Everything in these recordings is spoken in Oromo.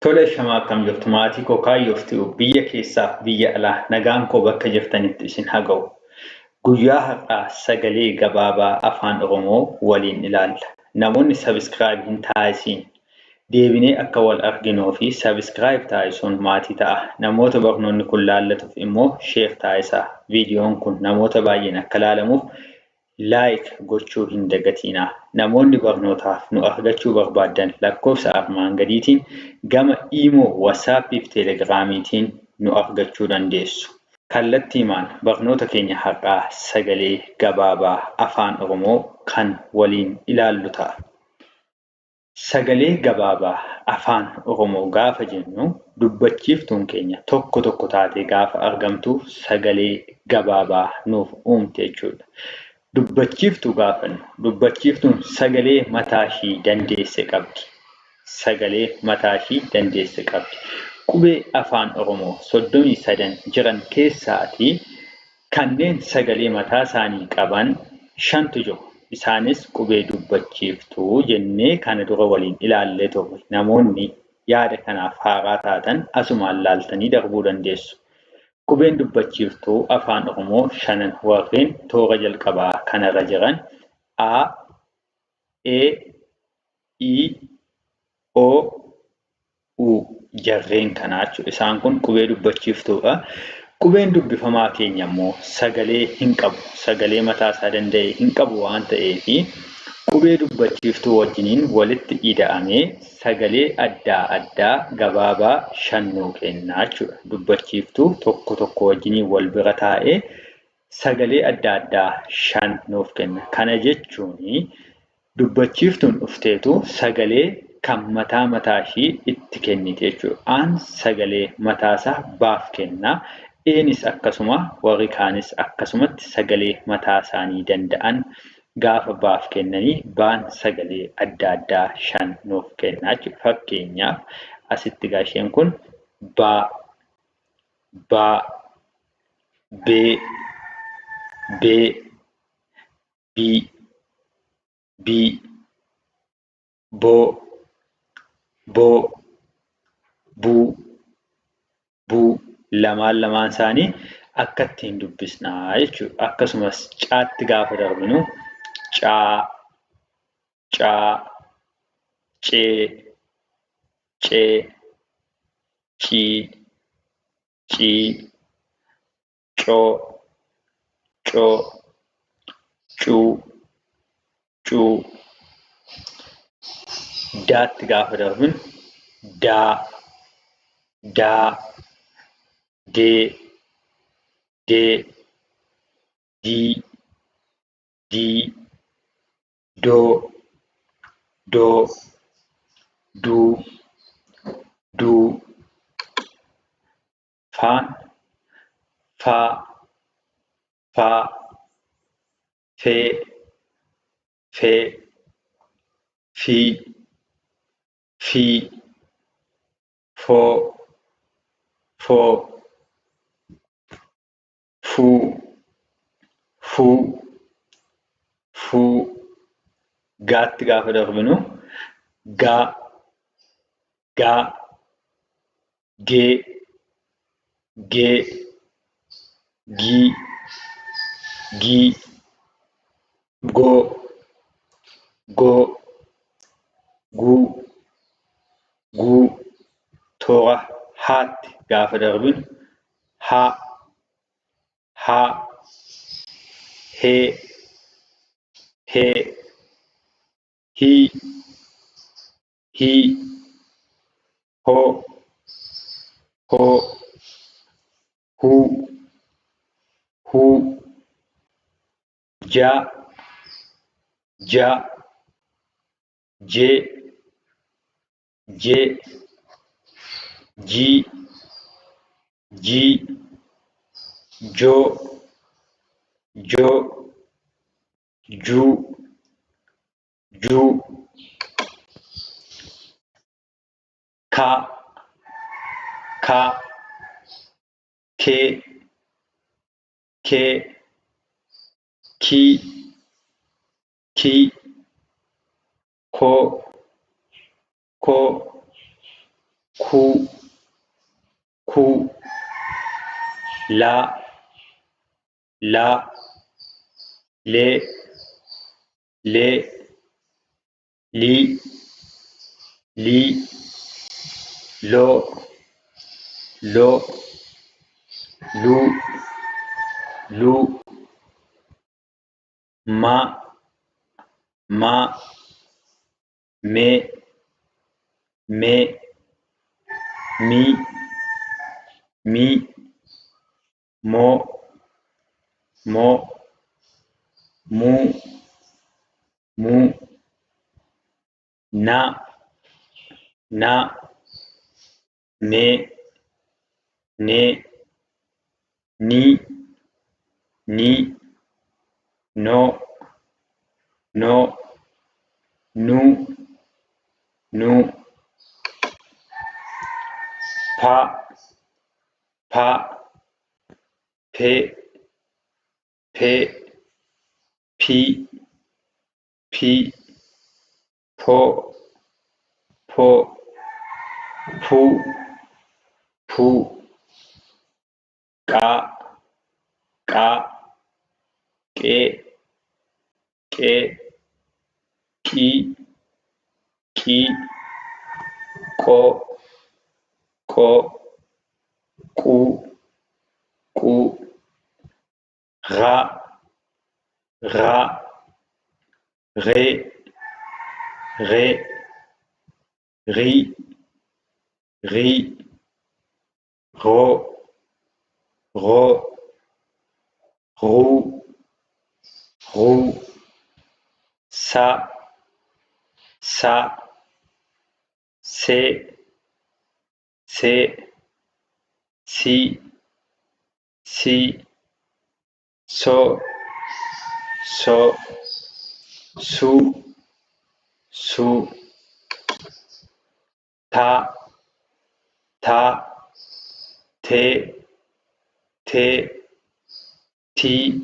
Tole shamaa akkam jirtu maatii koo kaayyoftu biyya keessaaf biyya alaa nagaan koo bakka jirtanitti isin haa ga'u. Guyyaa har'aa sagalee gabaabaa afaan Oromoo waliin ilaalla. Namoonni sabiskiraayib hin taasisin deebinee akka wal arginuu fi sabiskiraayib taasisuun maatii ta'a. Namoota barnoonni kun laallatuuf immoo sheer taasisaa. Viidiyoon kun namoota baay'een akka laalamuuf laayik gochuu hin dagatinaa. Namoonni barnootaaf nu argachuu barbaadan lakkoofsa armaan gadiitiin gama iimoo, waatsaappii fi teelegiraamiitiin nu argachuu dandeessu. Kallattiimaan barnoota keenya har'aa sagalee gabaabaa afaan Oromoo kan waliin ilaallu ta'a. Sagalee gabaabaa afaan Oromoo gaafa jennu dubbachiiftuun keenya tokko tokko taatee gaafa argamtu sagalee gabaabaa nuuf uumte jechuudha. Dubbachiiftuu gaafannu dubbachiiftuun sagalee mataashii dandeesse qabdi. Sagalee mataashii dandeesse qabdi. Qubee afaan Oromoo 33 jiran keessaatii kanneen sagalee mataa isaanii qaban 5tu jiru. Isaanis qubee dubbachiiftuu jennee kana dura waliin ilaallee turre. Namoonni yaada kanaaf haaraa taatan asumaan laaltanii darbuu dandeessu. Qubeen dubbachiiftuu afaan Oromoo 5 warreen toora jalqabaa kanarra jiran A, E, I, O, U jarreen kanaa jechuudha. Isaan kun qubee dubbachiiftuudha. Qubeen dubbifamaa keenya immoo sagalee hin qabu. Sagalee mataa isaa danda'e hin qabu waan ta'eef qubee dubbachiiftuu wajjiniin walitti ida'amee sagalee adda addaa gabaabaa 5 nuu kenna jechuudha. Dubbachiiftuu tokko tokko wajjiniin wal bira taa'ee sagalee adda addaa 5 nuuf kenna. Kana jechuun dubbachiiftuun dhufteetu sagalee kan mataa ishii itti kennite jechuudha. Aan sagalee mataasaa baaf kenna. Eenis akkasuma warri kaanis akkasumatti sagalee mataa isaanii danda'an gaafa baaf kennanii baan sagalee adda addaa 5 nuuf kenna jechuudha. Fakkeenyaaf asitti gaasheen kun baa, baa, bee, bee, bii, bii, boo, boo, buu, buu lamaan isaanii akka ittiin dubbisnaa jechuudha. Akkasumas caatti gaafa darbinu caa, caa, cee, cee, cii, cii, coo, coo, cuu, cuu. Daatti gaafa darbinu daa, daa, dee, dee, dii, dii, doo, doo, duu, duu. Faan, faa, faa, fee, fee, fii, fii, foo, foo, fuu, fuu, fuu. Gaatti gaafa darbinu gaa, gaa, gee, gee, gii, gii, goo, goo, guu, guu. Toora haatti gaafa darbinu haa, haa, hee, hee, hii, hii, hoo, hoo, huu, huu. Jaa, jaa, jee, jee, jii, jii, joo, joo, juu, juu. Kaa, kaa, kee, kee, kii, kii, koo, koo, ku, ku, la, le, li, lo, lu, ma, me, mi, mo, mu, na, ne, ni, no, nu, pa, pe, pi, po, pu, ka, ke, ki, ko, ku, ra, re, ri, ro, ru, sa, se, si, so, su, ta, te, ti,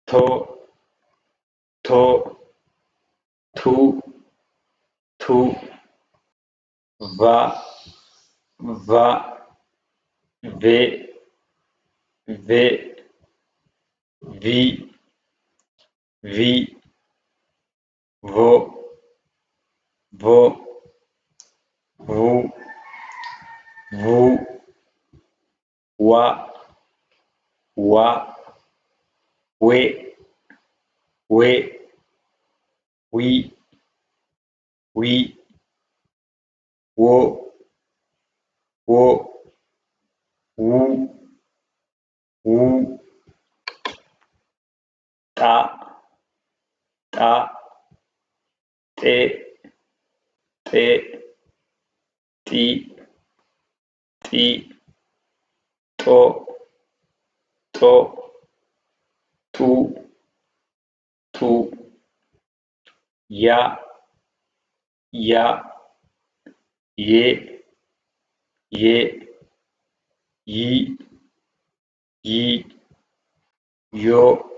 to, tu, va, ve, vi, vo, vu, wa, we, wi, wo, wu, ta, te, ti, to, tu, ya, ye, yi, yo,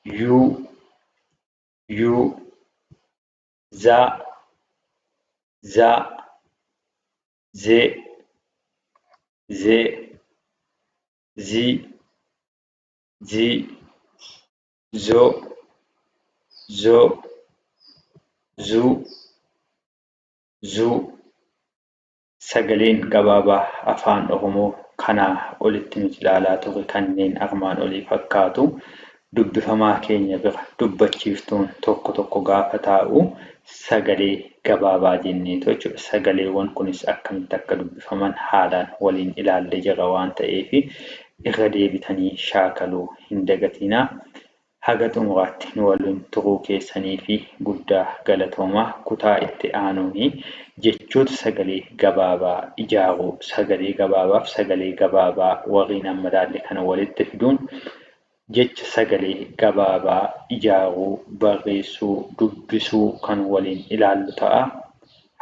yu, za, ze, zi, zo, zu. Sagaleen gabaabaa afaan Oromoo kanaa olitti nuti ilaalaa turre kanneen armaan olii fakkaatu. Dubbifamaa keenya bira dubbachiiftuun tokko gaafa taa'u sagalee gabaabaa jenneetu jechuudha. Sagaleewwan kunis akkamitti akka dubbifaman haalaan waliin ilaallee jirra waan ta'eef irra deebitanii shaakaluu hin dagatinaa. Haga xumuraatti nu waliin turuu keessanii fi guddaa galatoomaa. Kutaa itti aanuuni jechoota sagalee gabaabaa ijaaruu, sagalee gabaabaaf sagalee gabaabaa waliin amma ilaalle kana walitti fiduun jecha sagalee gabaabaa ijaaruu, barreessuu, dubbisuu kan waliin ilaallu ta'a.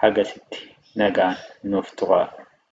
Hagasitti nagaan nuuf turaa.